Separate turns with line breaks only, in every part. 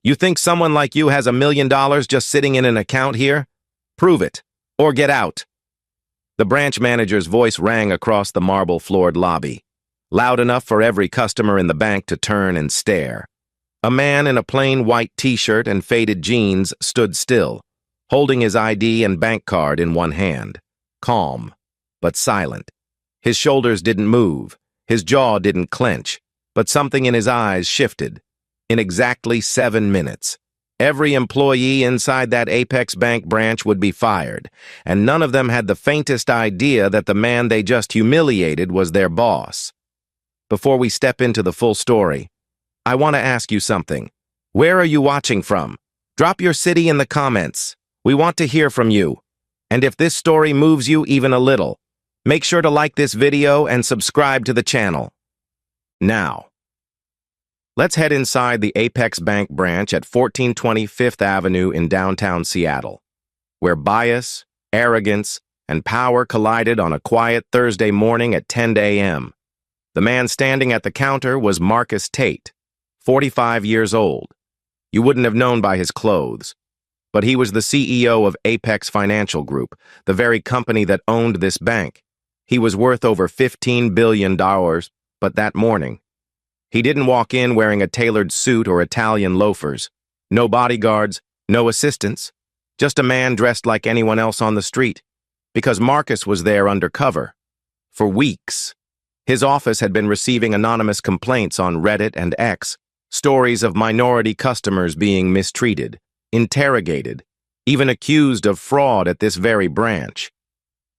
You think someone like you has $1 million just sitting in an account here? Prove it, or get out. The branch manager's voice rang across the marble-floored lobby, loud enough for every customer in the bank to turn and stare. A man in a plain white t-shirt and faded jeans stood still, holding his ID and bank card in one hand, calm, but silent. His shoulders didn't move, his jaw didn't clench, but something in his eyes shifted. In exactly 7 minutes, every employee inside that Apex Bank branch would be fired, and none of them had the faintest idea that the man they just humiliated was their boss. Before we step into the full story, I want to ask you something. Where are you watching from? Drop your city in the comments. We want to hear from you. And if this story moves you even a little, make sure to like this video and subscribe to the channel. Now, let's head inside the Apex Bank branch at 1420 Fifth Avenue in downtown Seattle, where bias, arrogance, and power collided on a quiet Thursday morning at 10 a.m. The man standing at the counter was Marcus Tate, 45 years old. You wouldn't have known by his clothes, but he was the CEO of Apex Financial Group, the very company that owned this bank. He was worth over $15 billion, but that morning, he didn't walk in wearing a tailored suit or Italian loafers. No bodyguards, no assistants, just a man dressed like anyone else on the street, because Marcus was there undercover. For weeks, his office had been receiving anonymous complaints on Reddit and X, stories of minority customers being mistreated, interrogated, even accused of fraud at this very branch.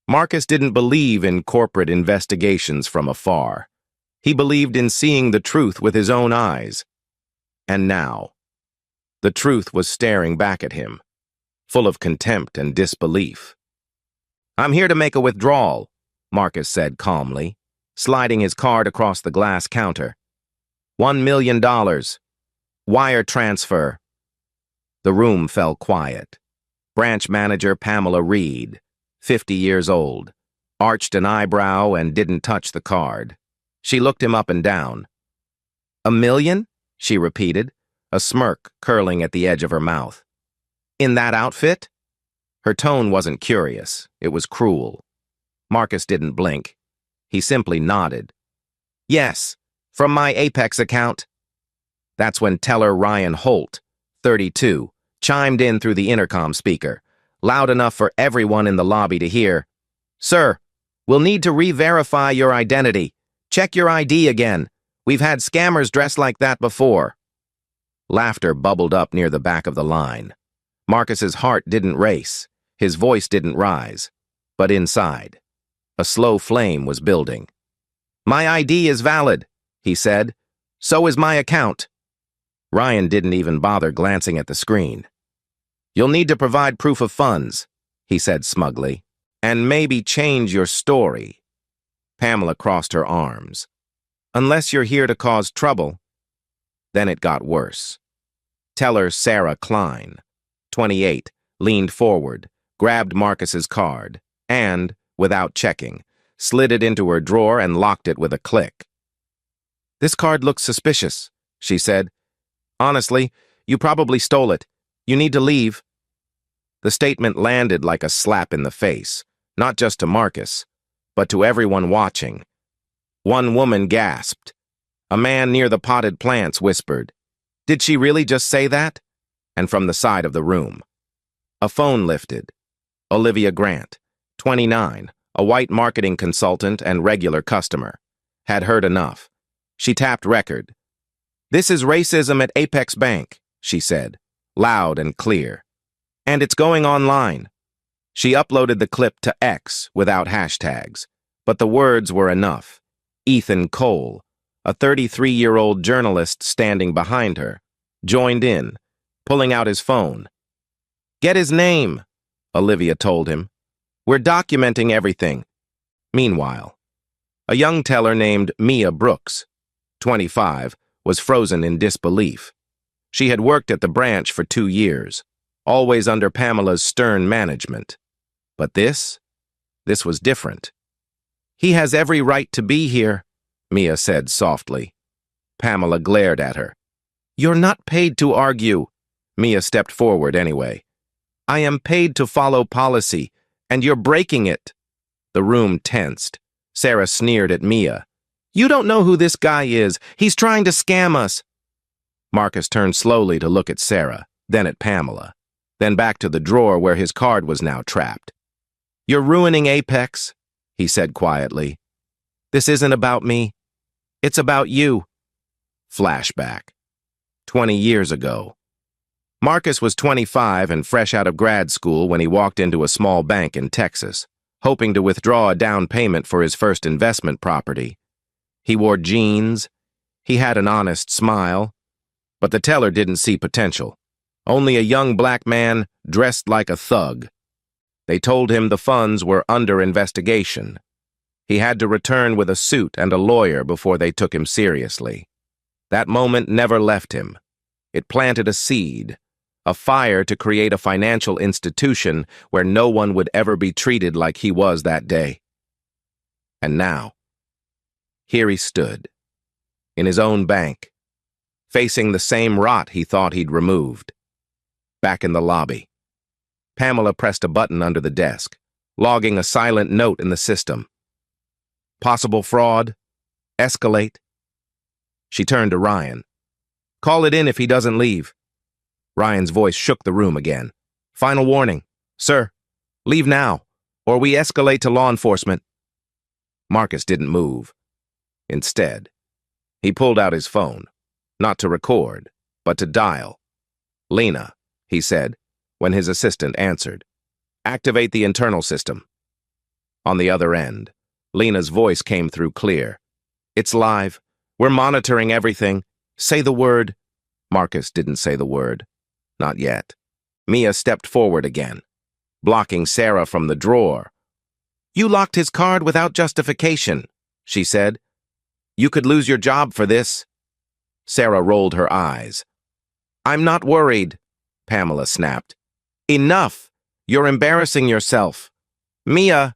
Marcus didn't believe in corporate investigations from afar. He believed in seeing the truth with his own eyes. And now, the truth was staring back at him, full of contempt and disbelief. "I'm here to make a withdrawal," Marcus said calmly, sliding his card across the glass counter. $1 million. Wire transfer. The room fell quiet. Branch manager Pamela Reed, 50 years old, arched an eyebrow and didn't touch the card. She looked him up and down. "$1 million?" she repeated, a smirk curling at the edge of her mouth. "In that outfit?" Her tone wasn't curious, it was cruel. Marcus didn't blink. He simply nodded. "Yes, from my Apex account." That's when teller Ryan Holt, 32, chimed in through the intercom speaker, loud enough for everyone in the lobby to hear. "Sir, we'll need to re-verify your identity. Check your ID again. We've had scammers dressed like that before." Laughter bubbled up near the back of the line. Marcus's heart didn't race. His voice didn't rise. But inside, a slow flame was building. "My ID is valid," he said. "So is my account." Ryan didn't even bother glancing at the screen. "You'll need to provide proof of funds," he said smugly, "and maybe change your story." Pamela crossed her arms. "Unless you're here to cause trouble." Then it got worse. Teller Sarah Klein, 28, leaned forward, grabbed Marcus's card, and, without checking, slid it into her drawer and locked it with a click. "This card looks suspicious," she said. "Honestly, you probably stole it. You need to leave." The statement landed like a slap in the face, not just to Marcus, but to everyone watching. One woman gasped. A man near the potted plants whispered, "Did she really just say that?" And from the side of the room, a phone lifted. Olivia Grant, 29, a white marketing consultant and regular customer, had heard enough. She tapped record. "This is racism at Apex Bank," she said, loud and clear. "And it's going online." She uploaded the clip to X without hashtags, but the words were enough. Ethan Cole, a 33-year-old journalist standing behind her, joined in, pulling out his phone. "Get his name," Olivia told him. "We're documenting everything." Meanwhile, a young teller named Mia Brooks, 25, was frozen in disbelief. She had worked at the branch for 2 years, always under Pamela's stern management. But this was different. "He has every right to be here," Mia said softly. Pamela glared at her. "You're not paid to argue," Mia stepped forward anyway. I am paid to follow policy, and you're breaking it. The room tensed. Sarah sneered at Mia. You don't know who this guy is. He's trying to scam us. Marcus turned slowly to look at Sarah, then at Pamela, then back to the drawer where his card was now trapped. You're ruining Apex, he said quietly. This isn't about me. It's about you. Flashback. 20 years ago. Marcus was 25 and fresh out of grad school when he walked into a small bank in Texas, hoping to withdraw a down payment for his first investment property. He wore jeans. He had an honest smile. But the teller didn't see potential. Only a young black man dressed like a thug. They told him the funds were under investigation. He had to return with a suit and a lawyer before they took him seriously. That moment never left him. It planted a seed, a fire to create a financial institution where no one would ever be treated like he was that day. And now, here he stood, in his own bank, facing the same rot he thought he'd removed. Back in the lobby, Pamela pressed a button under the desk, logging a silent note in the system. Possible fraud? Escalate? She turned to Ryan. Call it in if he doesn't leave. Ryan's voice shook the room again. Final warning. Sir, leave now, or we escalate to law enforcement. Marcus didn't move. Instead, he pulled out his phone, not to record, but to dial. Lena, he said, when his assistant answered. Activate the internal system. On the other end, Lena's voice came through clear. It's live. We're monitoring everything. Say the word. Marcus didn't say the word. Not yet. Mia stepped forward again, blocking Sarah from the drawer. You locked his card without justification, she said. You could lose your job for this. Sarah rolled her eyes. I'm not worried, Pamela snapped. Enough! You're embarrassing yourself. Mia!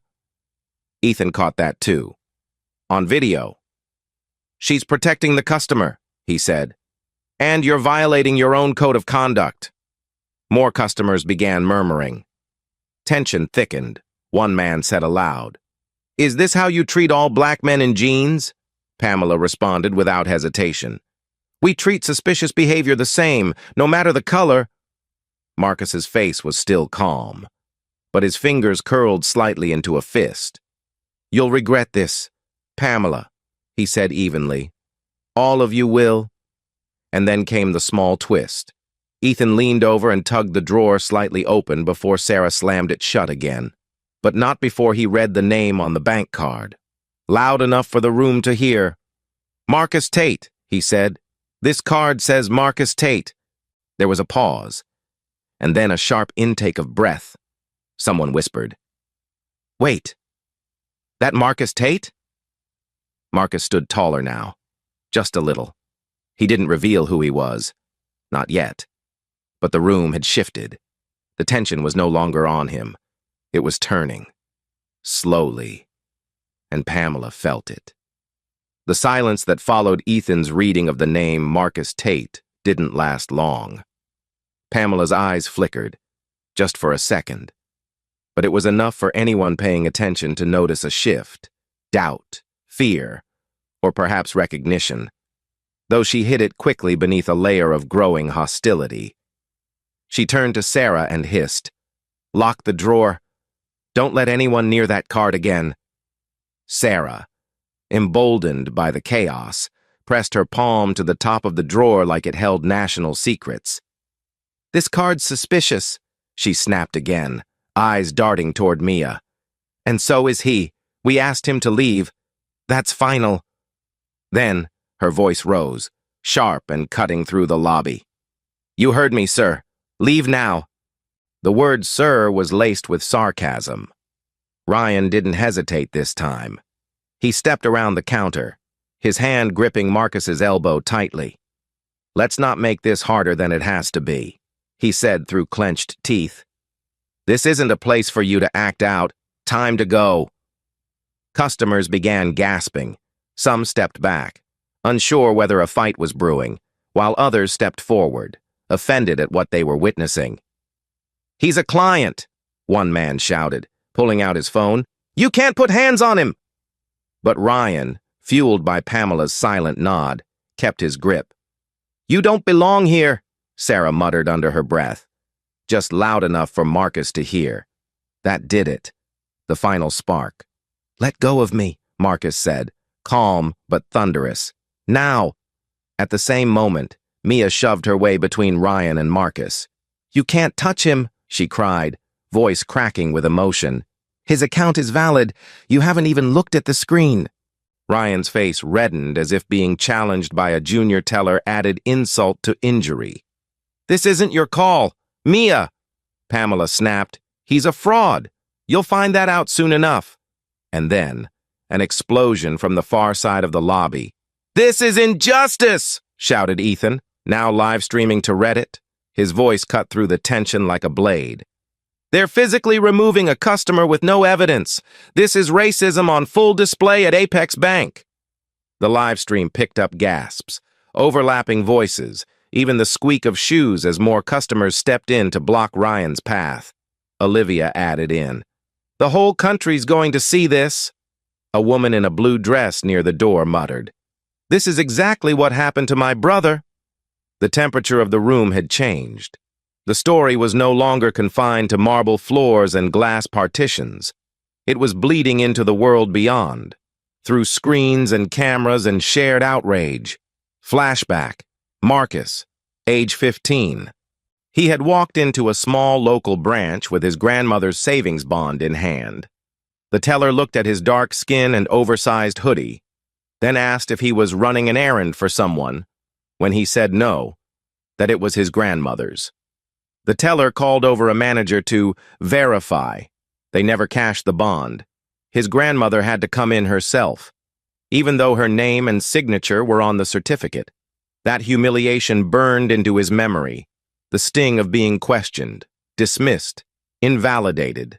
Ethan caught that too. On video. She's protecting the customer, he said. And you're violating your own code of conduct. More customers began murmuring. Tension thickened. One man said aloud. Is this how you treat all black men in jeans? Pamela responded without hesitation. We treat suspicious behavior the same, no matter the color. Marcus's face was still calm, but his fingers curled slightly into a fist. You'll regret this, Pamela, he said evenly. All of you will. And then came the small twist. Ethan leaned over and tugged the drawer slightly open before Sarah slammed it shut again, but not before he read the name on the bank card. Loud enough for the room to hear. Marcus Tate, he said. This card says Marcus Tate. There was a pause, and then a sharp intake of breath. Someone whispered, Wait, that Marcus Tate? Marcus stood taller now, just a little. He didn't reveal who he was, not yet. But the room had shifted. The tension was no longer on him. It was turning, slowly, and Pamela felt it. The silence that followed Ethan's reading of the name Marcus Tate didn't last long. Pamela's eyes flickered, just for a second. But it was enough for anyone paying attention to notice a shift, doubt, fear, or perhaps recognition, though she hid it quickly beneath a layer of growing hostility. She turned to Sarah and hissed, Lock the drawer. Don't let anyone near that card again. Sarah, emboldened by the chaos, pressed her palm to the top of the drawer like it held national secrets. This card's suspicious, she snapped again, eyes darting toward Mia. And so is he. We asked him to leave. That's final. Then, her voice rose, sharp and cutting through the lobby. You heard me, sir. Leave now. The word sir was laced with sarcasm. Ryan didn't hesitate this time. He stepped around the counter, his hand gripping Marcus's elbow tightly. Let's not make this harder than it has to be, he said through clenched teeth. This isn't a place for you to act out. Time to go. Customers began gasping. Some stepped back, unsure whether a fight was brewing, while others stepped forward, offended at what they were witnessing. "He's a client," one man shouted, pulling out his phone. "You can't put hands on him!" But Ryan, fueled by Pamela's silent nod, kept his grip. "You don't belong here," Sarah muttered under her breath, just loud enough for Marcus to hear. That did it. The final spark. "Let go of me," Marcus said, calm but thunderous. "Now!" At the same moment, Mia shoved her way between Ryan and Marcus. "You can't touch him," she cried, voice cracking with emotion. "His account is valid. You haven't even looked at the screen." Ryan's face reddened as if being challenged by a junior teller added insult to injury. "This isn't your call. Mia!" Pamela snapped. "He's a fraud. You'll find that out soon enough." And then, an explosion from the far side of the lobby. "This is injustice!" shouted Ethan, now live streaming to Reddit. His voice cut through the tension like a blade. "They're physically removing a customer with no evidence. This is racism on full display at Apex Bank." The live stream picked up gasps, overlapping voices, even the squeak of shoes as more customers stepped in to block Ryan's path. Olivia added in, "The whole country's going to see this." A woman in a blue dress near the door muttered, "This is exactly what happened to my brother." The temperature of the room had changed. The story was no longer confined to marble floors and glass partitions. It was bleeding into the world beyond, through screens and cameras and shared outrage. Flashback. Marcus, age 15. He had walked into a small local branch with his grandmother's savings bond in hand. The teller looked at his dark skin and oversized hoodie, then asked if he was running an errand for someone. When he said no, that it was his grandmother's. The teller called over a manager to verify. They never cashed the bond. His grandmother had to come in herself, even though her name and signature were on the certificate. That humiliation burned into his memory, the sting of being questioned, dismissed, invalidated.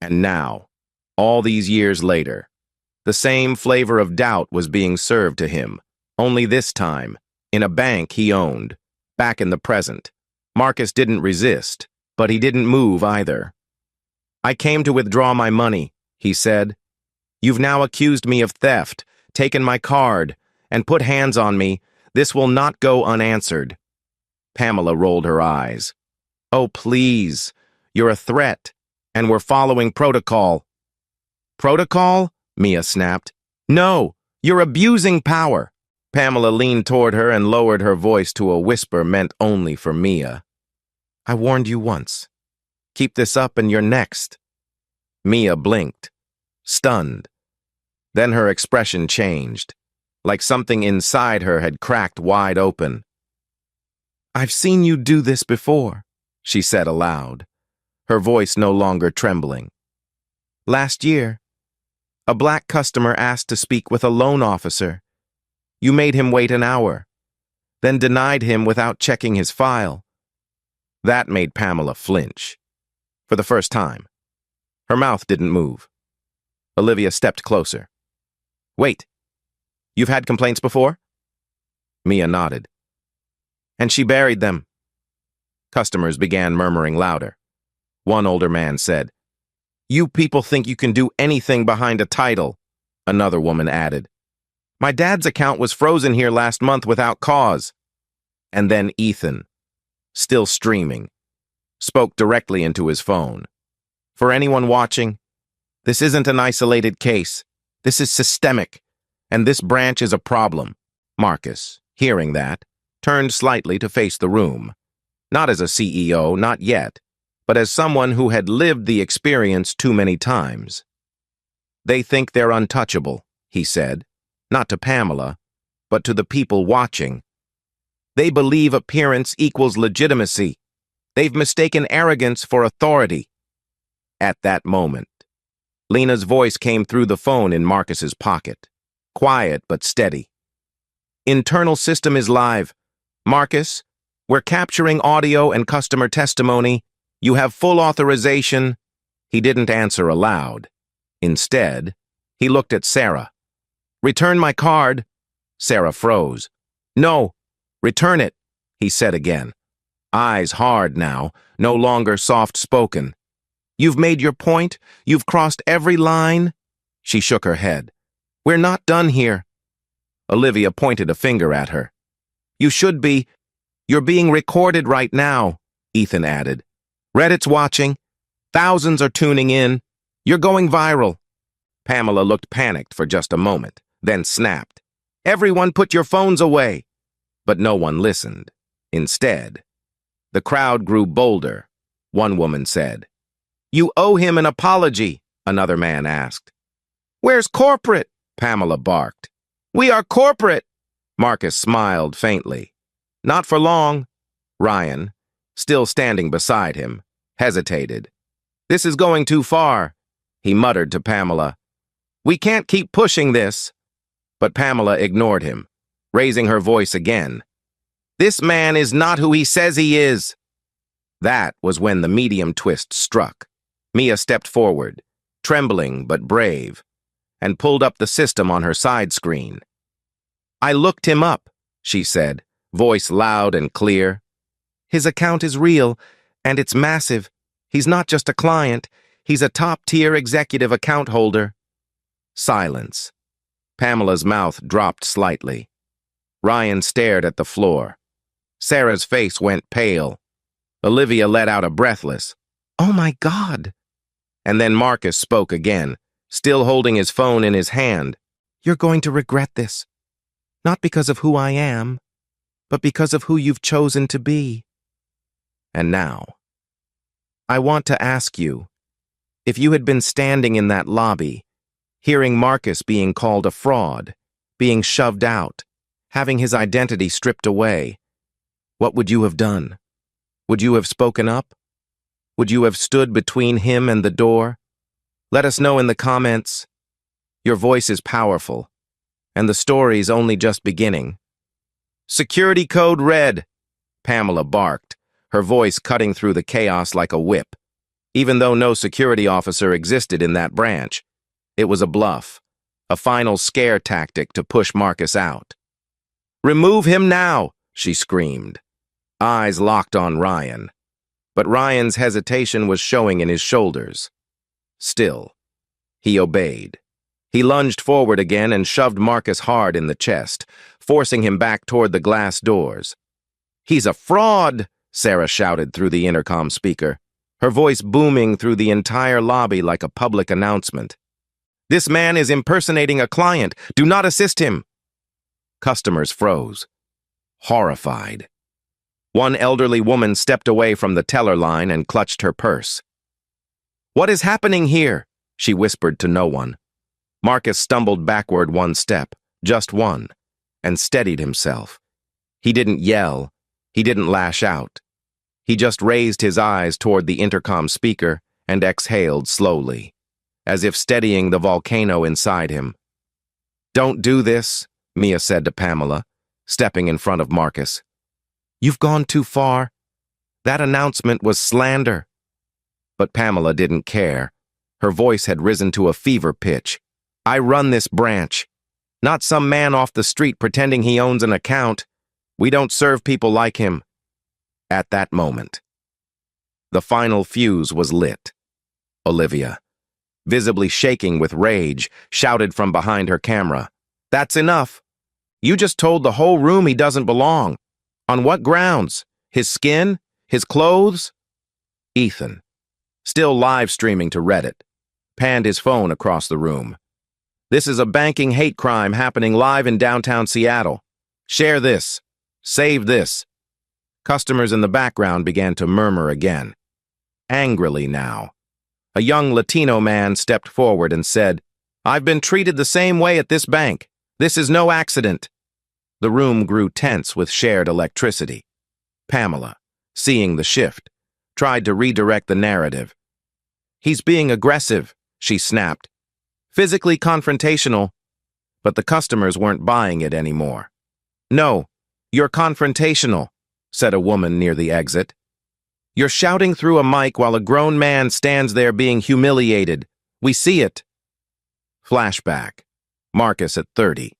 And now, all these years later, the same flavor of doubt was being served to him, only this time, in a bank he owned, back in the present. Marcus didn't resist, but he didn't move either. "I came to withdraw my money," he said. "You've now accused me of theft, taken my card, and put hands on me. This will not go unanswered." Pamela rolled her eyes. "Oh, please. You're a threat, and we're following protocol." "Protocol?" Mia snapped. "No, you're abusing power." Pamela leaned toward her and lowered her voice to a whisper meant only for Mia. "I warned you once. Keep this up and you're next." Mia blinked, stunned. Then her expression changed, like something inside her had cracked wide open. "I've seen you do this before," she said aloud, her voice no longer trembling. "Last year, a black customer asked to speak with a loan officer. You made him wait an hour, then denied him without checking his file." That made Pamela flinch. For the first time. Her mouth didn't move. Olivia stepped closer. "Wait, you've had complaints before?" Mia nodded. "And she buried them." Customers began murmuring louder. One older man said, "You people think you can do anything behind a title," another woman added. "My dad's account was frozen here last month without cause." And then Ethan, still streaming, spoke directly into his phone. "For anyone watching, this isn't an isolated case. This is systemic, and this branch is a problem." Marcus, hearing that, turned slightly to face the room. Not as a CEO, not yet, but as someone who had lived the experience too many times. "They think they're untouchable," he said, not to Pamela, but to the people watching. "They believe appearance equals legitimacy. They've mistaken arrogance for authority." At that moment, Lena's voice came through the phone in Marcus's pocket, quiet but steady. "Internal system is live. Marcus, we're capturing audio and customer testimony. You have full authorization." He didn't answer aloud. Instead, he looked at Sarah. "Return my card." Sarah froze. "No, return it," he said again. eyes hard now, no longer soft-spoken. "You've made your point? You've crossed every line?" She shook her head. "We're not done here." Olivia pointed a finger at her. "You should be. You're being recorded right now," Ethan added. "Reddit's watching. Thousands are tuning in. You're going viral." Pamela looked panicked for just a moment, then snapped. "Everyone put your phones away." But no one listened. Instead, the crowd grew bolder. One woman said. "You owe him an apology," another man asked. "Where's corporate?" Pamela barked. "We are corporate." Marcus smiled faintly. "Not for long." Ryan, still standing beside him, hesitated. "This is going too far," he muttered to Pamela. "We can't keep pushing this." But Pamela ignored him, raising her voice again. "This man is not who he says he is." That was when the medium twist struck. Mia stepped forward, trembling but brave, and pulled up the system on her side screen. "I looked him up," she said, voice loud and clear. "His account is real, and it's massive. He's not just a client, he's a top-tier executive account holder." Silence. Pamela's mouth dropped slightly. Ryan stared at the floor. Sarah's face went pale. Olivia let out a breathless, "Oh my God!" And then Marcus spoke again, still holding his phone in his hand. "You're going to regret this. Not because of who I am, but because of who you've chosen to be." And now, I want to ask you, if you had been standing in that lobby, hearing Marcus being called a fraud, being shoved out, having his identity stripped away, what would you have done? Would you have spoken up? Would you have stood between him and the door? Let us know in the comments. Your voice is powerful, and the story's only just beginning. "Security code red," Pamela barked, her voice cutting through the chaos like a whip. Even though no security officer existed in that branch, it was a bluff, a final scare tactic to push Marcus out. "Remove him now," she screamed. Eyes locked on Ryan, but Ryan's hesitation was showing in his shoulders. Still, he obeyed. He lunged forward again and shoved Marcus hard in the chest, forcing him back toward the glass doors. "He's a fraud!" Sarah shouted through the intercom speaker, her voice booming through the entire lobby like a public announcement. "This man is impersonating a client. Do not assist him." Customers froze, horrified. One elderly woman stepped away from the teller line and clutched her purse. "What is happening here?" she whispered to no one. Marcus stumbled backward one step, just one, and steadied himself. He didn't yell. He didn't lash out. He just raised his eyes toward the intercom speaker and exhaled slowly, as if steadying the volcano inside him. "Don't do this," Mia said to Pamela, stepping in front of Marcus. "You've gone too far. That announcement was slander." But Pamela didn't care. Her voice had risen to a fever pitch. "I run this branch. Not some man off the street pretending he owns an account. We don't serve people like him." At that moment, the final fuse was lit. Olivia, visibly shaking with rage, shouted from behind her camera, "That's enough. You just told the whole room he doesn't belong. On what grounds? His skin? His clothes?" Ethan, still live streaming to Reddit, panned his phone across the room. "This is a banking hate crime happening live in downtown Seattle. Share this. Save this." Customers in the background began to murmur again. Angrily now, a young Latino man stepped forward and said, "I've been treated the same way at this bank. This is no accident." The room grew tense with shared electricity. Pamela, seeing the shift, tried to redirect the narrative. "He's being aggressive," she snapped. "Physically confrontational." But the customers weren't buying it anymore. "No, you're confrontational," said a woman near the exit. "You're shouting through a mic while a grown man stands there being humiliated. We see it." Flashback. Marcus at 30.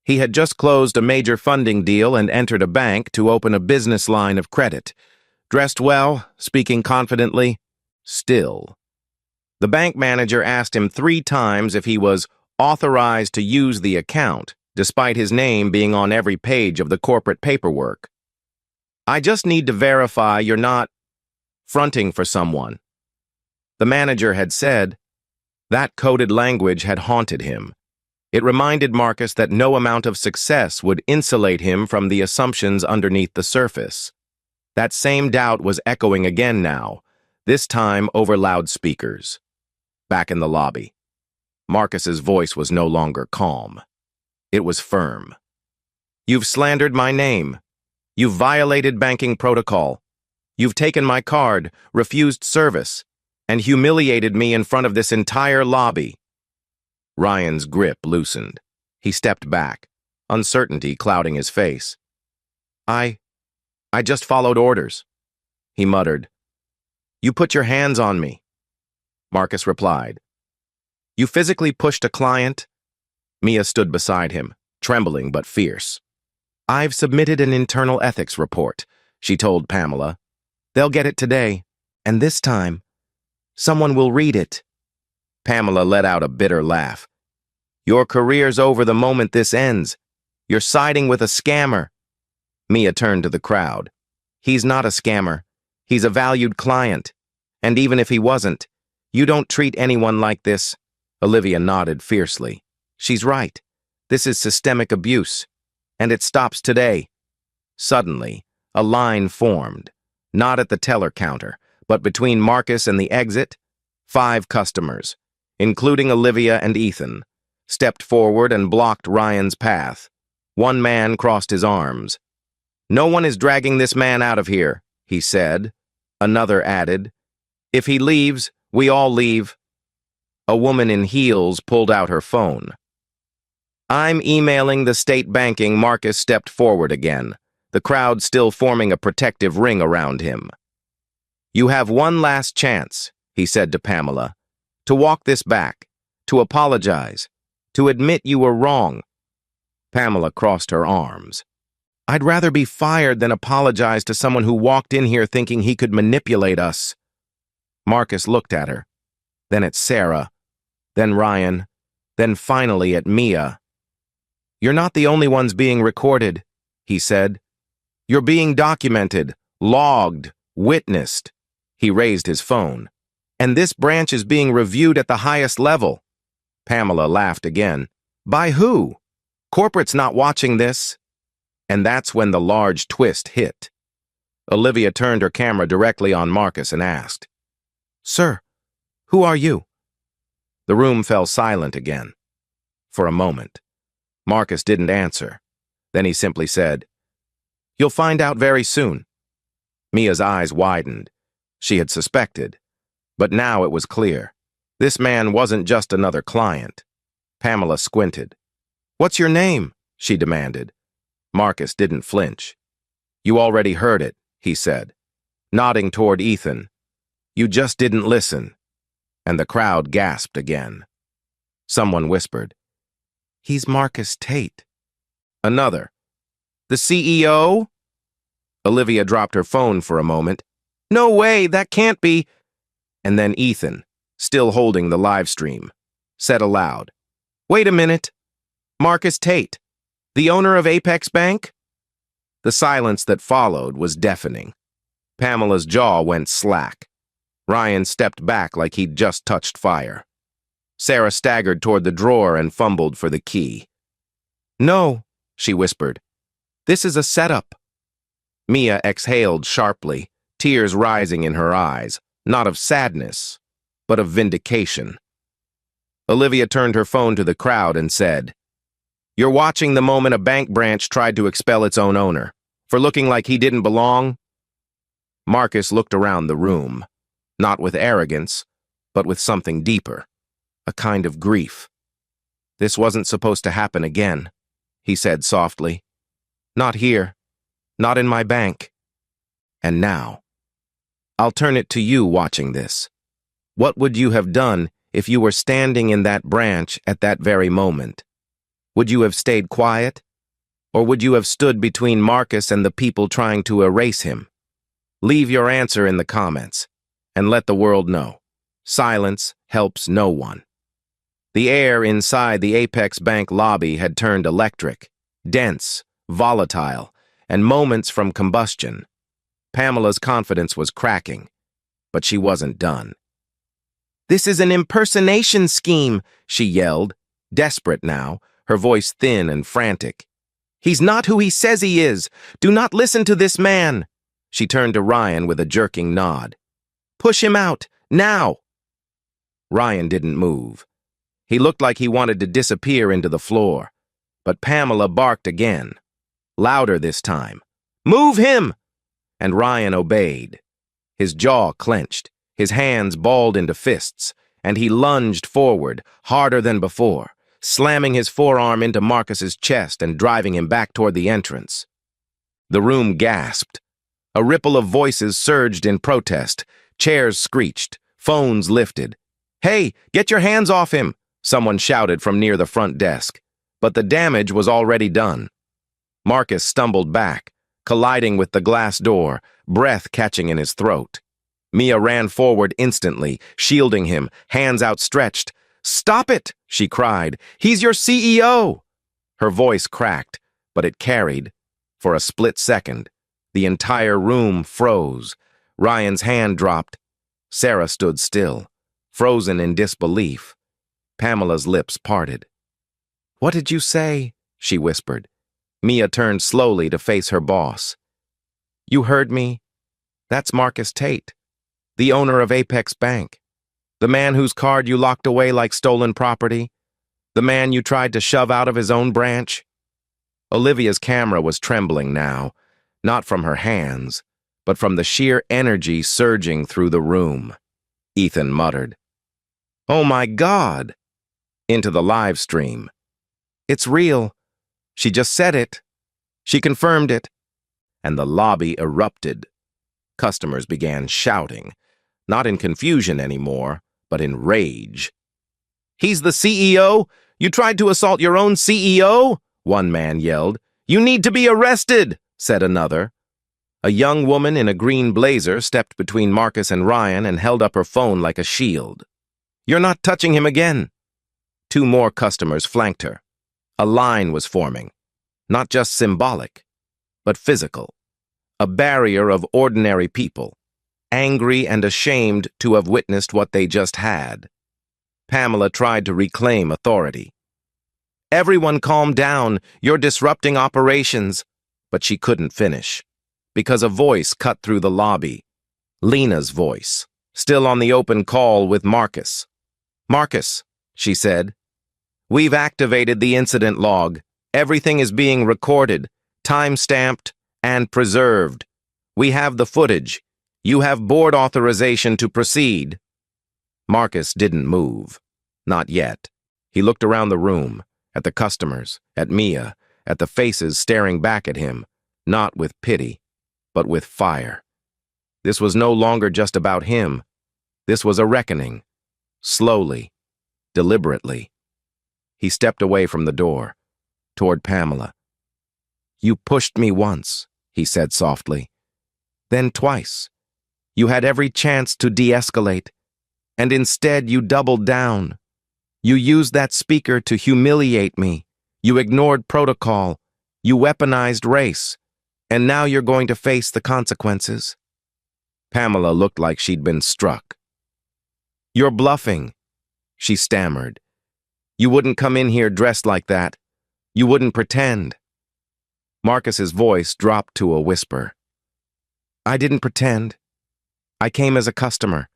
He had just closed a major funding deal and entered a bank to open a business line of credit. dressed well, speaking confidently. Still. The bank manager asked him 3 times if he was authorized to use the account, despite his name being on every page of the corporate paperwork. I just need to verify you're not fronting for someone. The manager had said. That coded language had haunted him. It reminded Marcus that no amount of success would insulate him from the assumptions underneath the surface. That same doubt was echoing again now, this time over loudspeakers. Back in the lobby, Marcus's voice was no longer calm. It was firm. You've slandered my name. You've violated banking protocol. You've taken my card, refused service, and humiliated me in front of this entire lobby. Ryan's grip loosened. He stepped back, uncertainty clouding his face. I just followed orders, he muttered. You put your hands on me, Marcus replied. You physically pushed a client? Mia stood beside him, trembling but fierce. I've submitted an internal ethics report, she told Pamela. They'll get it today, and this time, someone will read it. Pamela let out a bitter laugh. Your career's over the moment this ends. You're siding with a scammer. Mia turned to the crowd. He's not a scammer. He's a valued client. And even if he wasn't, you don't treat anyone like this. Olivia nodded fiercely. She's right. This is systemic abuse. And it stops today. Suddenly, a line formed. Not at the teller counter, but between Marcus and the exit. 5 customers, including Olivia and Ethan, stepped forward and blocked Ryan's path. One man crossed his arms. No one is dragging this man out of here, he said. Another added, if he leaves, we all leave. A woman in heels pulled out her phone. I'm emailing the state banking. Marcus stepped forward again, the crowd still forming a protective ring around him. You have one last chance, he said to Pamela, to walk this back, to apologize, to admit you were wrong. Pamela crossed her arms. I'd rather be fired than apologize to someone who walked in here thinking he could manipulate us. Marcus looked at her, then at Sarah, then Ryan, then finally at Mia. You're not the only ones being recorded, he said. You're being documented, logged, witnessed. He raised his phone. And this branch is being reviewed at the highest level. Pamela laughed again. By who? Corporate's not watching this. And that's when the large twist hit. Olivia turned her camera directly on Marcus and asked, Sir, who are you? The room fell silent again. For a moment. Marcus didn't answer. Then he simply said, You'll find out very soon. Mia's eyes widened. She had suspected. But now it was clear. This man wasn't just another client. Pamela squinted. What's your name? She demanded. Marcus didn't flinch. You already heard it, he said, nodding toward Ethan. You just didn't listen. And the crowd gasped again. Someone whispered, He's Marcus Tate. Another, The CEO? Olivia dropped her phone for a moment. No way, that can't be. And then Ethan, still holding the live stream, said aloud, Wait a minute. Marcus Tate, the owner of Apex Bank? The silence that followed was deafening. Pamela's jaw went slack. Ryan stepped back like he'd just touched fire. Sarah staggered toward the drawer and fumbled for the key. No, she whispered. This is a setup. Mia exhaled sharply, tears rising in her eyes, not of sadness, but of vindication. Olivia turned her phone to the crowd and said, You're watching the moment a bank branch tried to expel its own owner, for looking like he didn't belong? Marcus looked around the room, not with arrogance, but with something deeper, a kind of grief. This wasn't supposed to happen again, he said softly. Not here, not in my bank. And now, I'll turn it to you watching this. What would you have done if you were standing in that branch at that very moment? Would you have stayed quiet? Or would you have stood between Marcus and the people trying to erase him? Leave your answer in the comments, and let the world know. Silence helps no one. The air inside the Apex Bank lobby had turned electric, dense, volatile, and moments from combustion. Pamela's confidence was cracking, but she wasn't done. "This is an impersonation scheme," she yelled, desperate now, her voice thin and frantic. "He's not who he says he is. Do not listen to this man." She turned to Ryan with a jerking nod. "Push him out, now!" Ryan didn't move. He looked like he wanted to disappear into the floor, but Pamela barked again, louder this time. "Move him!" And Ryan obeyed. His jaw clenched, his hands balled into fists, and he lunged forward, harder than before, slamming his forearm into Marcus's chest and driving him back toward the entrance. The room gasped. A ripple of voices surged in protest. Chairs screeched. Phones lifted. "Hey, get your hands off him!" someone shouted from near the front desk. But the damage was already done. Marcus stumbled back, colliding with the glass door, breath catching in his throat. Mia ran forward instantly, shielding him, hands outstretched. "Stop it!" she cried. "He's your CEO!" Her voice cracked, but it carried. For a split second, the entire room froze. Ryan's hand dropped. Sarah stood still, frozen in disbelief. Pamela's lips parted. "What did you say?" she whispered. Mia turned slowly to face her boss. "You heard me. That's Marcus Tate, the owner of Apex Bank. The man whose card you locked away like stolen property. The man you tried to shove out of his own branch." Olivia's camera was trembling now, not from her hands, but from the sheer energy surging through the room. Ethan muttered, "Oh my God!" into the live stream. "It's real. She just said it. She confirmed it." And the lobby erupted. Customers began shouting, not in confusion anymore, but in rage. "He's the CEO? You tried to assault your own CEO?" one man yelled. "You need to be arrested," said another. A young woman in a green blazer stepped between Marcus and Ryan and held up her phone like a shield. "You're not touching him again." Two more customers flanked her. A line was forming, not just symbolic, but physical. A barrier of ordinary people, angry and ashamed to have witnessed what they just had. Pamela tried to reclaim authority. "Everyone calm down, you're disrupting operations." But she couldn't finish, because a voice cut through the lobby. Lena's voice, still on the open call with Marcus. "Marcus," she said, "we've activated the incident log. Everything is being recorded, time-stamped, and preserved. We have the footage. You have board authorization to proceed." Marcus didn't move. Not yet. He looked around the room, at the customers, at Mia, at the faces staring back at him, not with pity, but with fire. This was no longer just about him. This was a reckoning. Slowly, deliberately. He stepped away from the door, toward Pamela. "You pushed me once," he said softly. "Then twice. You had every chance to de-escalate, and instead you doubled down. You used that speaker to humiliate me. You ignored protocol. You weaponized race. And now you're going to face the consequences." Pamela looked like she'd been struck. "You're bluffing," she stammered. "You wouldn't come in here dressed like that. You wouldn't pretend." Marcus's voice dropped to a whisper. "I didn't pretend. I came as a customer.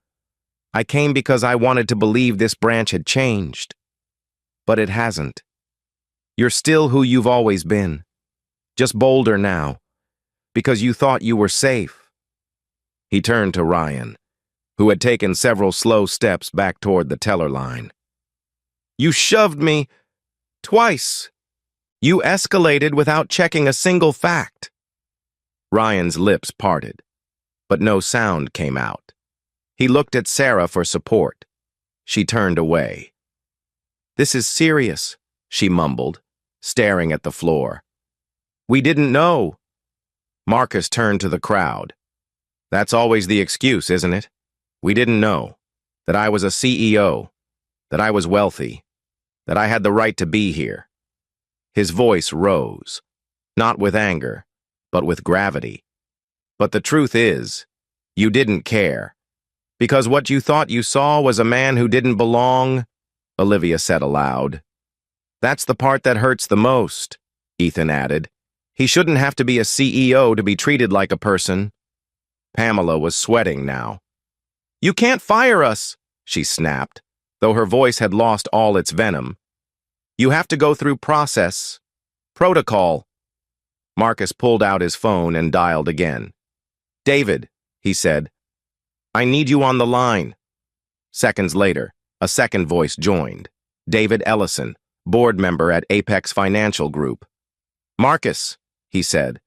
I came because I wanted to believe this branch had changed. But it hasn't. You're still who you've always been. Just bolder now, because you thought you were safe." He turned to Ryan, who had taken several slow steps back toward the teller line. "You shoved me twice. You escalated without checking a single fact." Ryan's lips parted, but no sound came out. He looked at Sarah for support. She turned away. "This is serious," she mumbled, staring at the floor. "We didn't know." Marcus turned to the crowd. That's always the excuse, isn't it? We didn't know. That I was a CEO. That I was wealthy. That I had the right to be here. His voice rose, not with anger, but with gravity. But the truth is, you didn't care. Because what you thought you saw was a man who didn't belong, Olivia said aloud. That's the part that hurts the most, Ethan added. He shouldn't have to be a CEO to be treated like a person. Pamela was sweating now. You can't fire us, she snapped, though her voice had lost all its venom. You have to go through process. Protocol. Marcus pulled out his phone and dialed again. David, he said, I need you on the line. Seconds later, a second voice joined. David Ellison, board member at Apex Financial Group. Marcus, he said,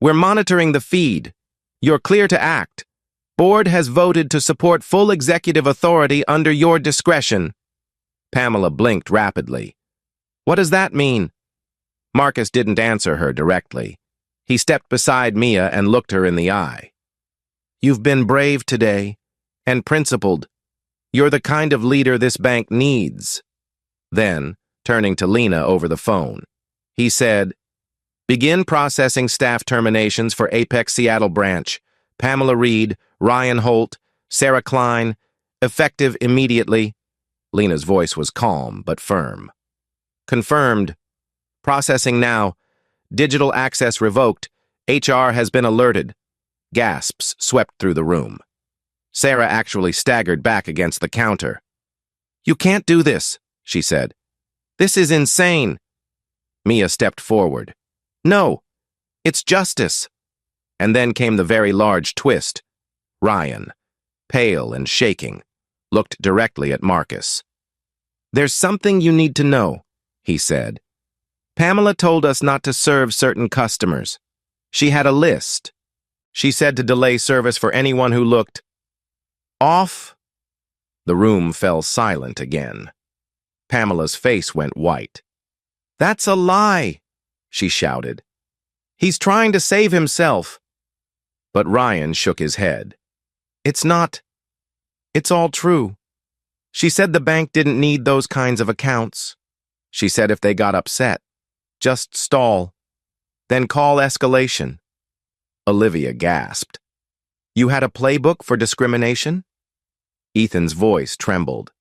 we're monitoring the feed. You're clear to act. Board has voted to support full executive authority under your discretion. Pamela blinked rapidly. What does that mean? Marcus didn't answer her directly. He stepped beside Mia and looked her in the eye. You've been brave today, and principled. You're the kind of leader this bank needs. Then, turning to Lena over the phone, he said, begin processing staff terminations for Apex Seattle branch. Pamela Reed, Ryan Holt, Sarah Klein, effective immediately. Lena's voice was calm but firm. Confirmed. Processing now. Digital access revoked. HR has been alerted. Gasps swept through the room. Sarah actually staggered back against the counter. You can't do this, she said. This is insane. Mia stepped forward. No, it's justice. And then came the very large twist. Ryan, pale and shaking, looked directly at Marcus. There's something you need to know, he said. Pamela told us not to serve certain customers. She had a list. She said to delay service for anyone who looked off. The room fell silent again. Pamela's face went white. That's a lie, she shouted. He's trying to save himself. But Ryan shook his head. It's not. It's all true. She said the bank didn't need those kinds of accounts. She said if they got upset, just stall, then call escalation. Olivia gasped. You had a playbook for discrimination? Ethan's voice trembled.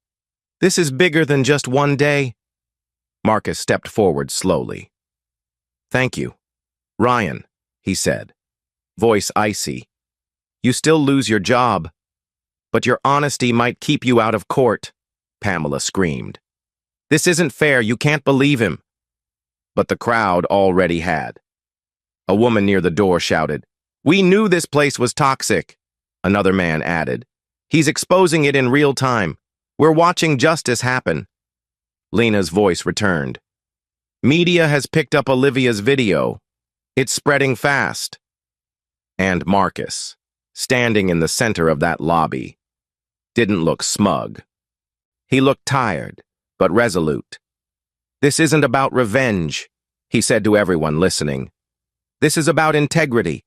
This is bigger than just one day. Marcus stepped forward slowly. Thank you. Ryan, he said, voice icy. You still lose your job, but your honesty might keep you out of court, Pamela screamed. This isn't fair, you can't believe him. But the crowd already had. A woman near the door shouted, We knew this place was toxic. Another man added, He's exposing it in real time. We're watching justice happen. Lena's voice returned. Media has picked up Olivia's video. It's spreading fast. And Marcus, standing in the center of that lobby, didn't look smug. He looked tired, but resolute. This isn't about revenge, he said to everyone listening. This is about integrity.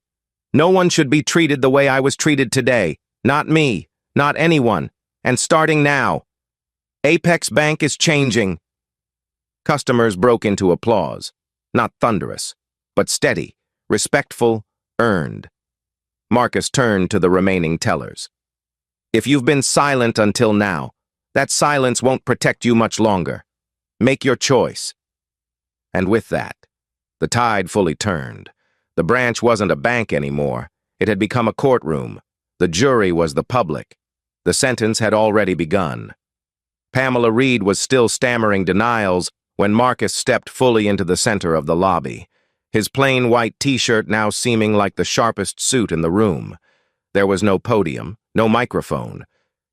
No one should be treated the way I was treated today. Not me, not anyone. And starting now. Apex Bank is changing. Customers broke into applause, not thunderous, but steady, respectful, earned. Marcus turned to the remaining tellers. If you've been silent until now, that silence won't protect you much longer. Make your choice. And with that, the tide fully turned. The branch wasn't a bank anymore. It had become a courtroom. The jury was the public. The sentence had already begun. Pamela Reed was still stammering denials when Marcus stepped fully into the center of the lobby, his plain white t-shirt now seeming like the sharpest suit in the room. There was no podium, no microphone,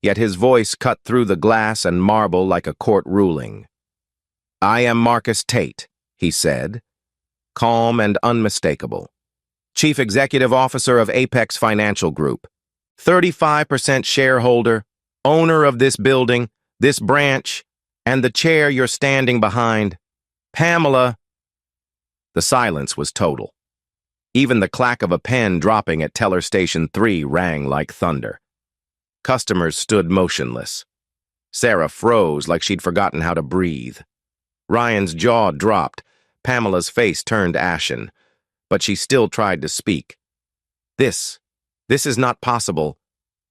yet his voice cut through the glass and marble like a court ruling. I am Marcus Tate, he said, calm and unmistakable. Chief Executive Officer of Apex Financial Group, 35% shareholder, owner of this building, this branch, and the chair you're standing behind. Pamela. The silence was total. Even the clack of a pen dropping at teller station 3 rang like thunder. Customers stood motionless. Sarah froze like she'd forgotten how to breathe. Ryan's jaw dropped. Pamela's face turned ashen, but she still tried to speak. This is not possible.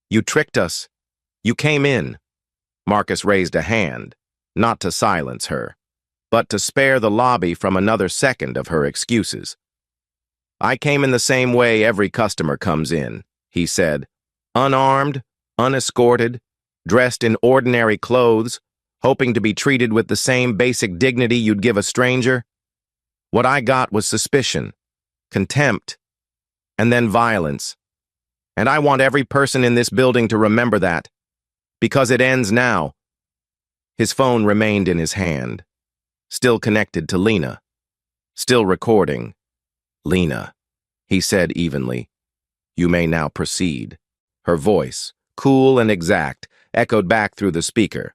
You tricked us. You came in. Marcus raised a hand, not to silence her, but to spare the lobby from another second of her excuses. I came in the same way every customer comes in, he said. Unarmed, unescorted, dressed in ordinary clothes, hoping to be treated with the same basic dignity you'd give a stranger. What I got was suspicion, contempt, and then violence. And I want every person in this building to remember that, because it ends now. His phone remained in his hand, still connected to Lena, still recording. Lena, he said evenly, you may now proceed. Her voice, cool and exact, echoed back through the speaker.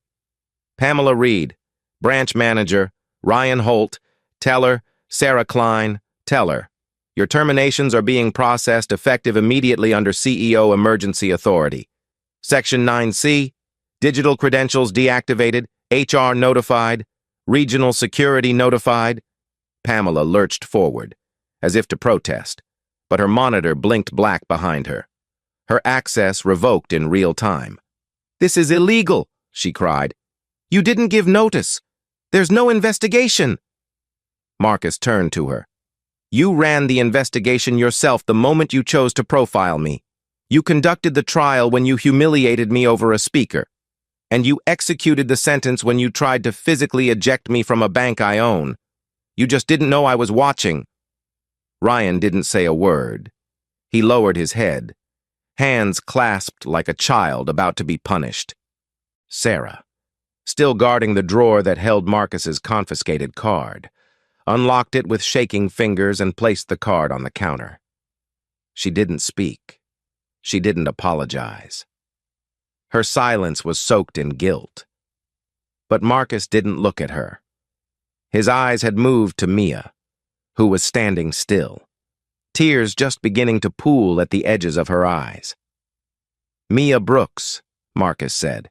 Pamela Reed, branch manager, Ryan Holt, teller, Sarah Klein, teller. Your terminations are being processed effective immediately under CEO Emergency Authority. Section 9C, digital credentials deactivated, HR notified, regional security notified. Pamela lurched forward, as if to protest, but her monitor blinked black behind her. Her access revoked in real time. This is illegal, she cried. You didn't give notice. There's no investigation. Marcus turned to her. You ran the investigation yourself the moment you chose to profile me. You conducted the trial when you humiliated me over a speaker. And you executed the sentence when you tried to physically eject me from a bank I own. You just didn't know I was watching. Ryan didn't say a word. He lowered his head, hands clasped like a child about to be punished. Sarah, still guarding the drawer that held Marcus's confiscated card, unlocked it with shaking fingers and placed the card on the counter. She didn't speak. She didn't apologize. Her silence was soaked in guilt. But Marcus didn't look at her. His eyes had moved to Mia, who was standing still, tears just beginning to pool at the edges of her eyes. Mia Brooks, Marcus said.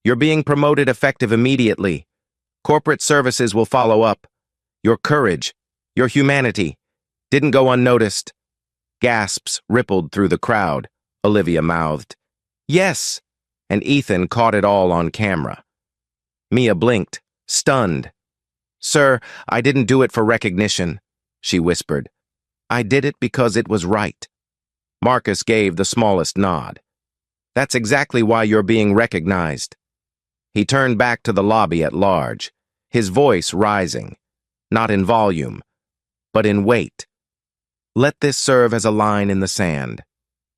You're being promoted effective immediately. Corporate services will follow up. Your courage, your humanity, didn't go unnoticed. Gasps rippled through the crowd. Olivia mouthed, Yes, and Ethan caught it all on camera. Mia blinked, stunned. Sir, I didn't do it for recognition, she whispered. I did it because it was right. Marcus gave the smallest nod. That's exactly why you're being recognized. He turned back to the lobby at large, his voice rising, not in volume, but in weight. Let this serve as a line in the sand.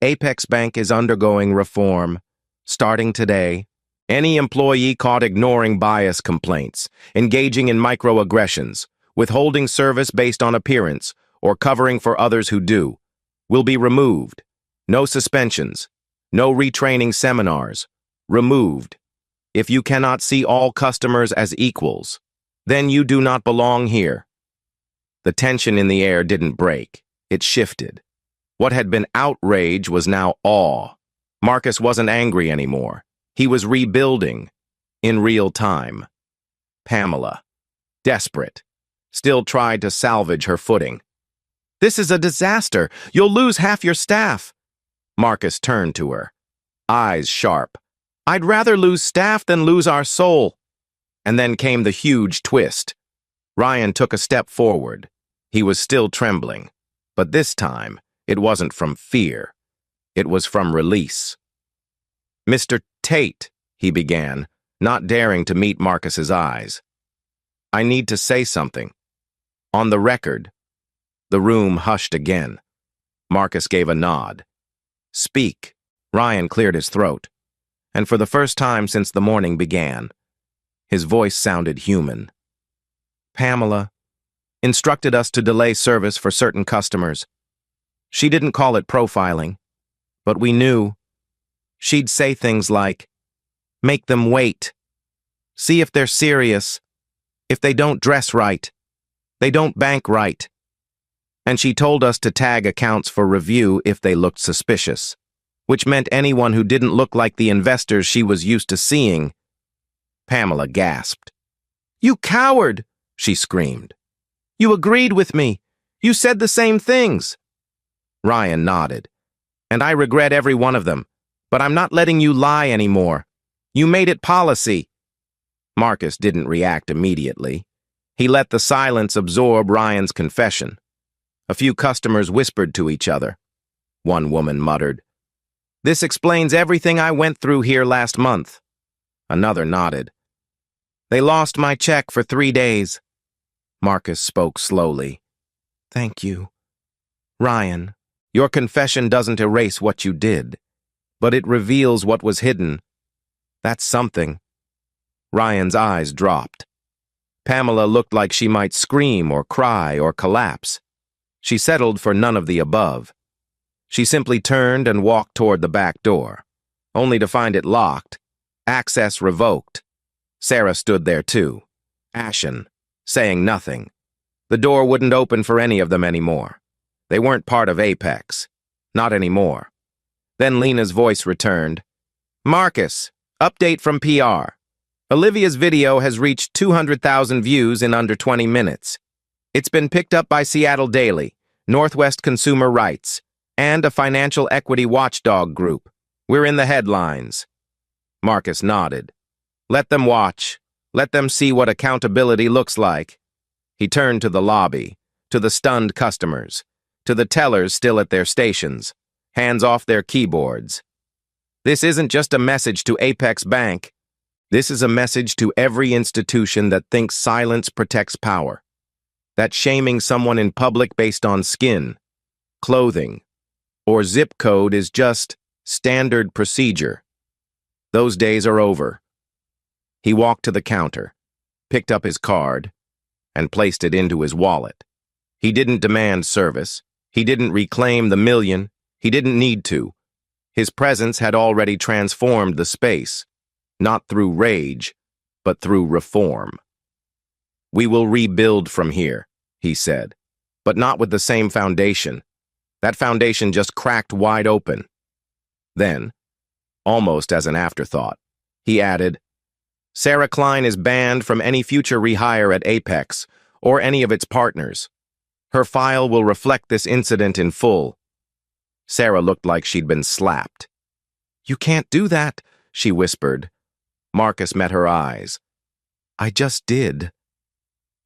Apex Bank is undergoing reform. Starting today, any employee caught ignoring bias complaints, engaging in microaggressions, withholding service based on appearance, or covering for others who do, will be removed. No suspensions, no retraining seminars. Removed. If you cannot see all customers as equals, then you do not belong here. The tension in the air didn't break. It shifted. What had been outrage was now awe. Marcus wasn't angry anymore. He was rebuilding, in real time. Pamela, desperate, still tried to salvage her footing. This is a disaster. You'll lose half your staff. Marcus turned to her, eyes sharp. I'd rather lose staff than lose our soul. And then came the huge twist. Ryan took a step forward. He was still trembling, but this time it wasn't from fear. It was from release. Mr. Tate, he began, not daring to meet Marcus's eyes. I need to say something. On the record. The room hushed again. Marcus gave a nod. Speak. Ryan cleared his throat. And for the first time since the morning began, his voice sounded human. Pamela instructed us to delay service for certain customers. She didn't call it profiling, but we knew. She'd say things like, make them wait. See if they're serious. If they don't dress right. They don't bank right. And she told us to tag accounts for review if they looked suspicious, which meant anyone who didn't look like the investors she was used to seeing. Pamela gasped. "You coward!" she screamed. "You agreed with me. You said the same things." Ryan nodded. "And I regret every one of them, but I'm not letting you lie anymore. You made it policy." Marcus didn't react immediately. He let the silence absorb Ryan's confession. A few customers whispered to each other. One woman muttered, "This explains everything I went through here last month." Another nodded. "They lost my check for 3 days." Marcus spoke slowly. "Thank you. Ryan, your confession doesn't erase what you did, but it reveals what was hidden. That's something." Ryan's eyes dropped. Pamela looked like she might scream or cry or collapse. She settled for none of the above. She simply turned and walked toward the back door, only to find it locked, access revoked. Sarah stood there too, ashen, saying nothing. The door wouldn't open for any of them anymore. They weren't part of Apex. Not anymore. Then Lena's voice returned. "Marcus, update from PR. Olivia's video has reached 200,000 views in under 20 minutes. It's been picked up by Seattle Daily, Northwest Consumer Rights, and a financial equity watchdog group. We're in the headlines." Marcus nodded. "Let them watch. Let them see what accountability looks like." He turned to the lobby, to the stunned customers, to the tellers still at their stations, hands off their keyboards. "This isn't just a message to Apex Bank. This is a message to every institution that thinks silence protects power. That shaming someone in public based on skin, clothing, or zip code is just standard procedure. Those days are over." He walked to the counter, picked up his card, and placed it into his wallet. He didn't demand service. He didn't reclaim the million. He didn't need to. His presence had already transformed the space, not through rage, but through reform. "We will rebuild from here," he said, "but not with the same foundation. That foundation just cracked wide open." Then, almost as an afterthought, he added, "Sarah Klein is banned from any future rehire at Apex or any of its partners. Her file will reflect this incident in full." Sarah looked like she'd been slapped. "You can't do that," she whispered. Marcus met her eyes. "I just did."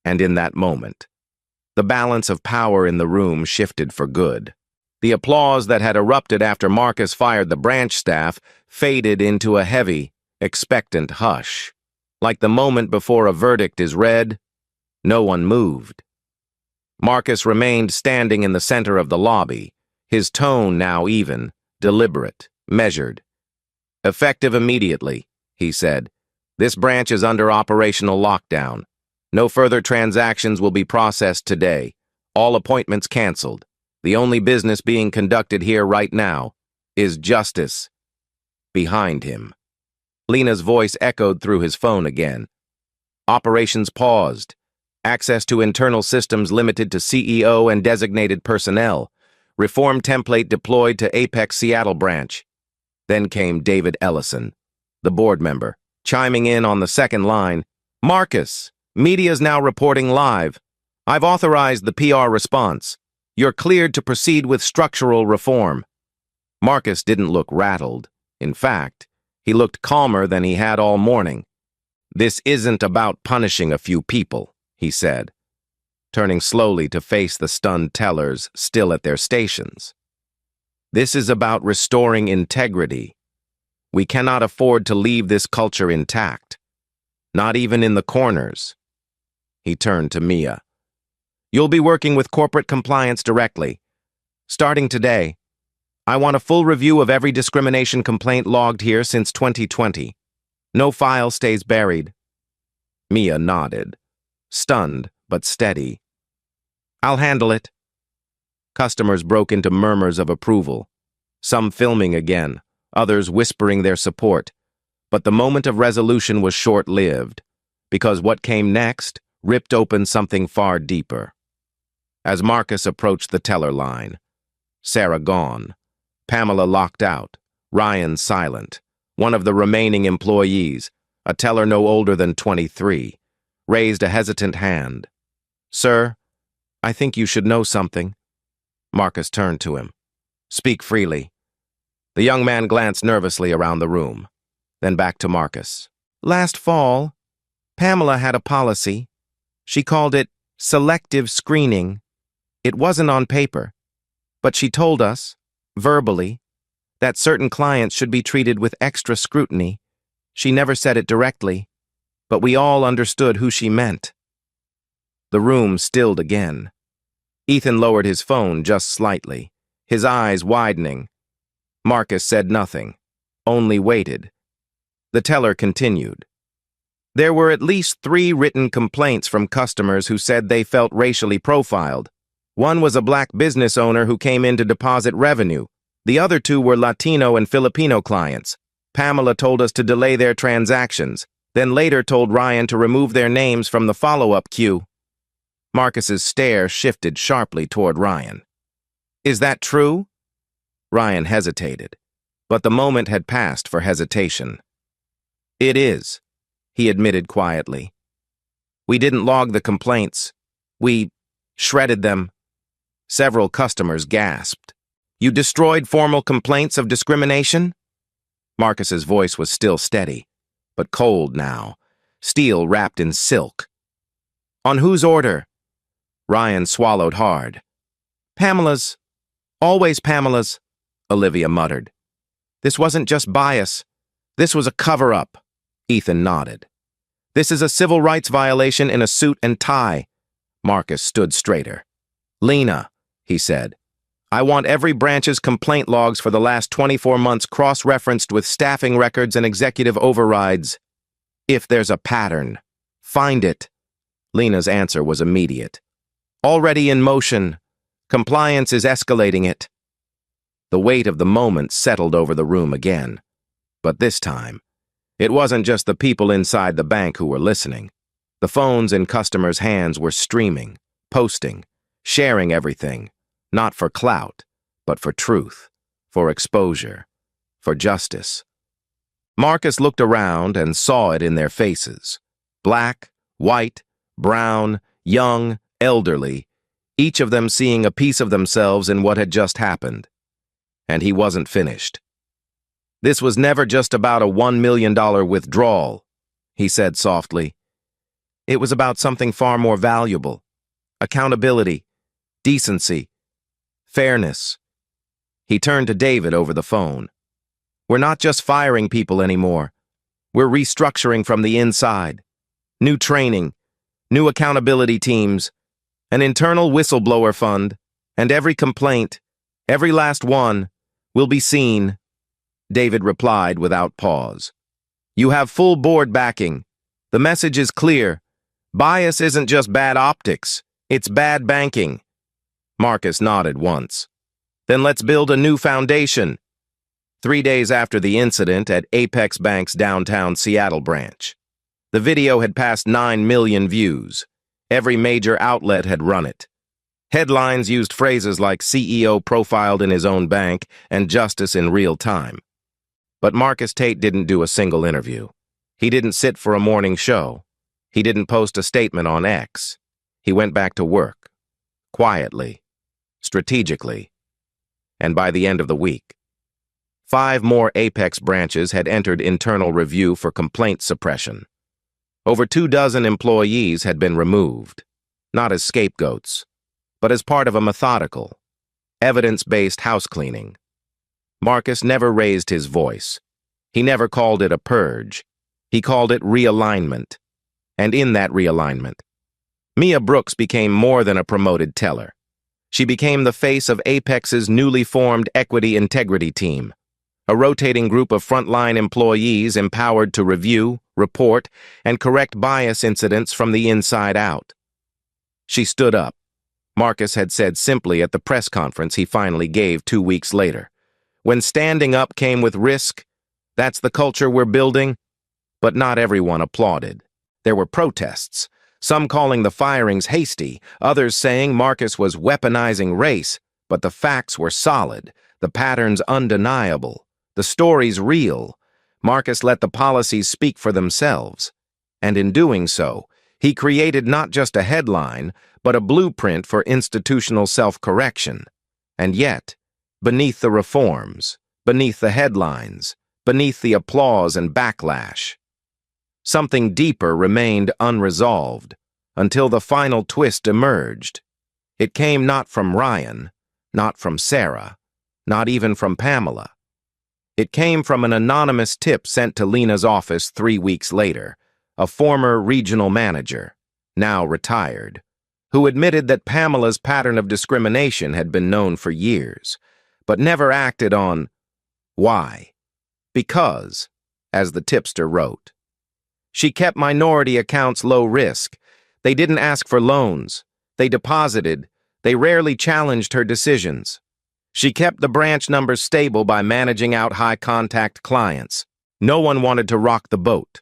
And in that moment, the balance of power in the room shifted for good. The applause that had erupted after Marcus fired the branch staff faded into a heavy, expectant hush. Like the moment before a verdict is read, no one moved. Marcus remained standing in the center of the lobby, his tone now even, deliberate, measured. "Effective immediately," he said. "This branch is under operational lockdown. No further transactions will be processed today. All appointments canceled. The only business being conducted here right now is justice." Behind him, Lena's voice echoed through his phone again. "Operations paused. Access to internal systems limited to CEO and designated personnel. Reform template deployed to Apex Seattle branch." Then came David Ellison, the board member, chiming in on the second line. "Marcus, media's now reporting live. I've authorized the PR response. You're cleared to proceed with structural reform." Marcus didn't look rattled. In fact, he looked calmer than he had all morning. "This isn't about punishing a few people," he said, turning slowly to face the stunned tellers still at their stations. "This is about restoring integrity. We cannot afford to leave this culture intact, not even in the corners." He turned to Mia. "You'll be working with corporate compliance directly. Starting today, I want a full review of every discrimination complaint logged here since 2020. No file stays buried." Mia nodded, stunned but steady. "I'll handle it." Customers broke into murmurs of approval, some filming again, others whispering their support. But the moment of resolution was short-lived, because what came next ripped open something far deeper. as Marcus approached the teller line. Sarah gone. Pamela locked out. Ryan silent. One of the remaining employees, a teller no older than 23, raised a hesitant hand. "Sir, I think you should know something." Marcus turned to him. "Speak freely." The young man glanced nervously around the room, then back to Marcus. "Last fall, Pamela had a policy. She called it selective screening. It wasn't on paper, but she told us, verbally, that certain clients should be treated with extra scrutiny. She never said it directly, but we all understood who she meant." The room stilled again. Ethan lowered his phone just slightly, his eyes widening. Marcus said nothing, only waited. The teller continued. "There were at least 3 written complaints from customers who said they felt racially profiled. One was a black business owner who came in to deposit revenue. The other 2 were Latino and Filipino clients. Pamela told us to delay their transactions, then later told Ryan to remove their names from the follow-up queue." Marcus's stare shifted sharply toward Ryan. "Is that true?" Ryan hesitated, but the moment had passed for hesitation. "It is," he admitted quietly. "We didn't log the complaints. We shredded them." Several customers gasped. "You destroyed formal complaints of discrimination?" Marcus's voice was still steady, but cold now, steel wrapped in silk. "On whose order?" Ryan swallowed hard. "Pamela's. Always Pamela's," Olivia muttered. "This wasn't just bias. This was a cover-up." Ethan nodded. "This is a civil rights violation in a suit and tie." Marcus stood straighter. "Lena," he said, "I want every branch's complaint logs for the last 24 months cross-referenced with staffing records and executive overrides. If there's a pattern, find it." Lena's answer was immediate. "Already in motion. Compliance is escalating it." The weight of the moment settled over the room again. But this time, it wasn't just the people inside the bank who were listening. The phones in customers' hands were streaming, posting, sharing everything, not for clout, but for truth, for exposure, for justice. Marcus looked around and saw it in their faces. Black, white, brown, young, elderly, each of them seeing a piece of themselves in what had just happened. And he wasn't finished. "This was never just about a $1 million withdrawal," he said softly. "It was about something far more valuable. Accountability, decency, fairness." He turned to David over the phone. "We're not just firing people anymore. We're restructuring from the inside. New training, new accountability teams, an internal whistleblower fund, and every complaint, every last one, will be seen." David replied without pause. "You have full board backing. The message is clear. Bias isn't just bad optics, it's bad banking." Marcus nodded once. "Then let's build a new foundation." 3 days after the incident at Apex Bank's downtown Seattle branch. The video had passed 9 million views. Every major outlet had run it. Headlines used phrases like "CEO profiled in his own bank" and "justice in real time." But Marcus Tate didn't do a single interview. He didn't sit for a morning show. He didn't post a statement on X. He went back to work. Quietly. Strategically. And by the end of the week, 5 more Apex branches had entered internal review for complaint suppression. Over 24 employees had been removed, not as scapegoats, but as part of a methodical, evidence-based house cleaning. Marcus never raised his voice. He never called it a purge. He called it realignment. And in that realignment, Mia Brooks became more than a promoted teller. She became the face of Apex's newly formed Equity Integrity Team, a rotating group of frontline employees empowered to review, report, and correct bias incidents from the inside out. She stood up. Marcus had said simply at the press conference he finally gave 2 weeks later. "When standing up came with risk, that's the culture we're building." But not everyone applauded. There were protests. Some calling the firings hasty, others saying Marcus was weaponizing race, but the facts were solid, the patterns undeniable, the stories real. Marcus let the policies speak for themselves. And in doing so, he created not just a headline, but a blueprint for institutional self-correction. And yet, beneath the reforms, beneath the headlines, beneath the applause and backlash, something deeper remained unresolved until the final twist emerged. It came not from Ryan, not from Sarah, not even from Pamela. It came from an anonymous tip sent to Lena's office 3 weeks later, a former regional manager, now retired, who admitted that Pamela's pattern of discrimination had been known for years, but never acted on. Why? Because, as the tipster wrote, she kept minority accounts low risk. They didn't ask for loans. They deposited. They rarely challenged her decisions. She kept the branch numbers stable by managing out high-contact clients. No one wanted to rock the boat.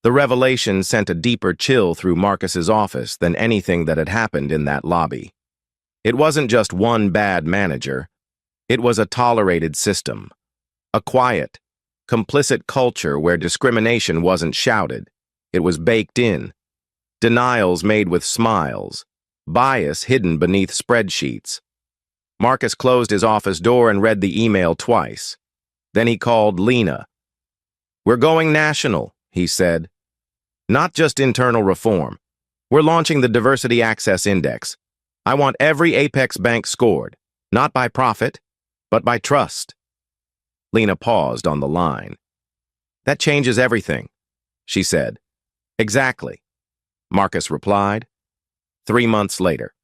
The revelation sent a deeper chill through Marcus's office than anything that had happened in that lobby. It wasn't just one bad manager. It was a tolerated system. A quiet, complicit culture where discrimination wasn't shouted. It was baked in. Denials made with smiles. Bias hidden beneath spreadsheets. Marcus closed his office door and read the email twice. Then he called Lena. "We're going national," he said. "Not just internal reform. We're launching the Diversity Access Index. I want every Apex bank scored, not by profit, but by trust." Lena paused on the line. "That changes everything," she said. "Exactly," Marcus replied. 3 months later,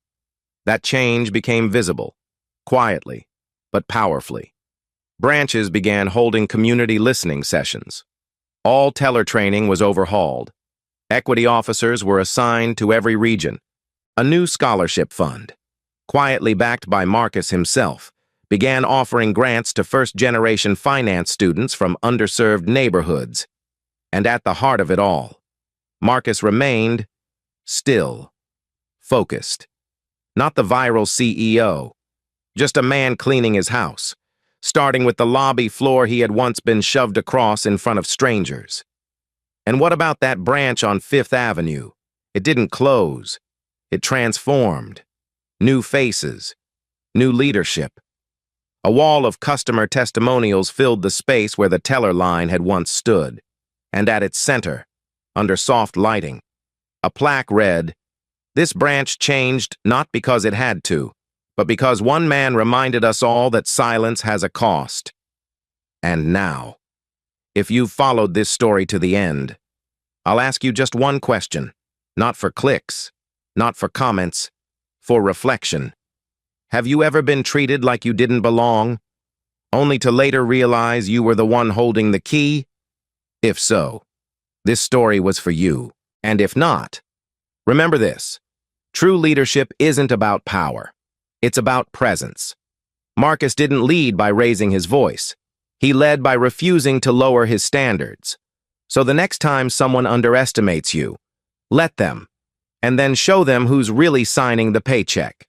that change became visible, quietly, but powerfully. Branches began holding community listening sessions. All teller training was overhauled. Equity officers were assigned to every region. A new scholarship fund, quietly backed by Marcus himself, began offering grants to first-generation finance students from underserved neighborhoods. And at the heart of it all, Marcus remained still, focused. Not the viral CEO, just a man cleaning his house, starting with the lobby floor he had once been shoved across in front of strangers. And what about that branch on Fifth Avenue? It didn't close. It transformed. New faces, new leadership. A wall of customer testimonials filled the space where the teller line had once stood. And at its center, under soft lighting, a plaque read, "This branch changed not because it had to, but because one man reminded us all that silence has a cost." And now, if you've followed this story to the end, I'll ask you just one question, not for clicks, not for comments, for reflection. Have you ever been treated like you didn't belong, only to later realize you were the one holding the key? If so, this story was for you. And if not, remember this: true leadership isn't about power. It's about presence. Marcus didn't lead by raising his voice. He led by refusing to lower his standards. So the next time someone underestimates you, let them, and then show them who's really signing the paycheck.